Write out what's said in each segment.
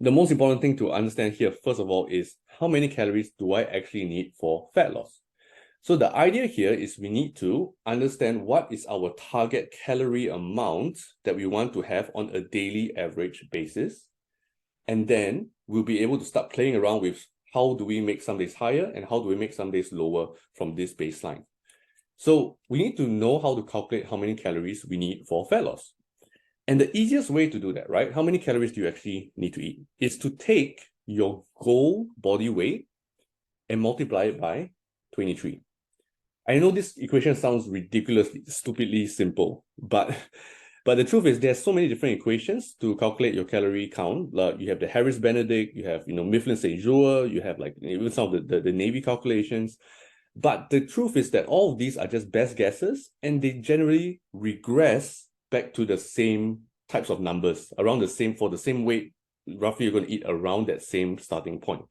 the most important thing to understand here, first of all, is how many calories do I actually need for fat loss? So the idea here is we need to understand what is our target calorie amount that we want to have on a daily average basis. And then we'll be able to start playing around with how do we make some days higher and how do we make some days lower from this baseline. So we need to know how to calculate how many calories we need for fat loss. And the easiest way to do that, right? How many calories do you actually need to eat? Is to take your goal body weight and multiply it by 23. I know this equation sounds ridiculously, stupidly simple, but the truth is there's so many different equations to calculate your calorie count. Like you have the Harris-Benedict, you have Mifflin-St. Jean, you have like even some of the Navy calculations. But the truth is that all of these are just best guesses, and they generally regress back to the same types of numbers, around the same, for the same weight, roughly you're going to eat around that same starting point.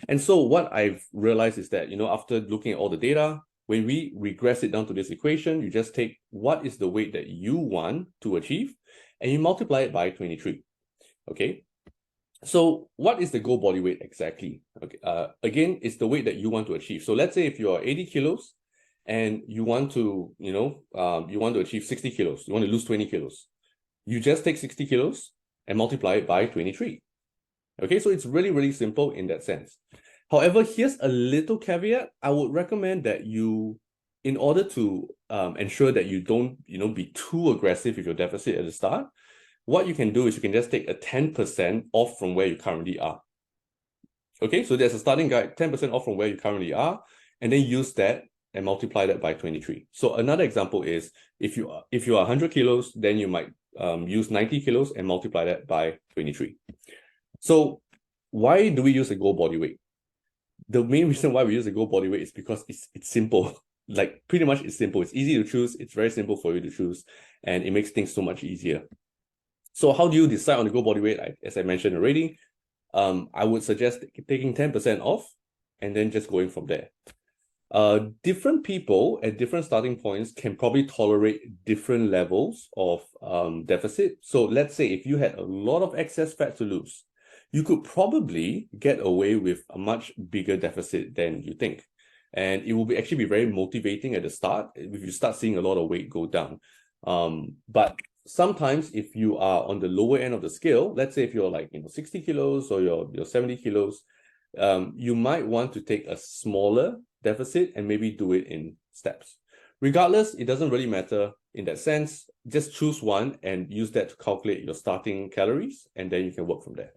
And so what I've realized is that, after looking at all the data, when we regress it down to this equation, you just take what is the weight that you want to achieve, and you multiply it by 23, okay? So what is the goal body weight exactly? Okay, again, it's the weight that you want to achieve. So let's say if you are 80 kilos and you want to, you want to achieve 60 kilos, you want to lose 20 kilos, you just take 60 kilos and multiply it by 23. Okay, so it's really, really simple in that sense. However, here's a little caveat. I would recommend that you, in order to ensure that you don't, be too aggressive with your deficit at the start, what you can do is you can just take a 10% off from where you currently are. Okay, so there's a starting guide, 10% off from where you currently are, and then use that and multiply that by 23. So another example is if you are 100 kilos, then you might use 90 kilos and multiply that by 23. So why do we use a goal body weight? The main reason why we use a goal body weight is because it's simple. Like pretty much it's simple. It's easy to choose. It's very simple for you to choose, and it makes things so much easier. So how do you decide on the goal body weight? As I mentioned already, I would suggest taking 10% off and then just going from there. Different people at different starting points can probably tolerate different levels of deficit. So let's say if you had a lot of excess fat to lose, you could probably get away with a much bigger deficit than you think. And it will actually be very motivating at the start if you start seeing a lot of weight go down. But sometimes if you are on the lower end of the scale, let's say if you're like 60 kilos or you're 70 kilos, you might want to take a smaller deficit and maybe do it in steps. Regardless, it doesn't really matter in that sense. Just choose one and use that to calculate your starting calories, and then you can work from there.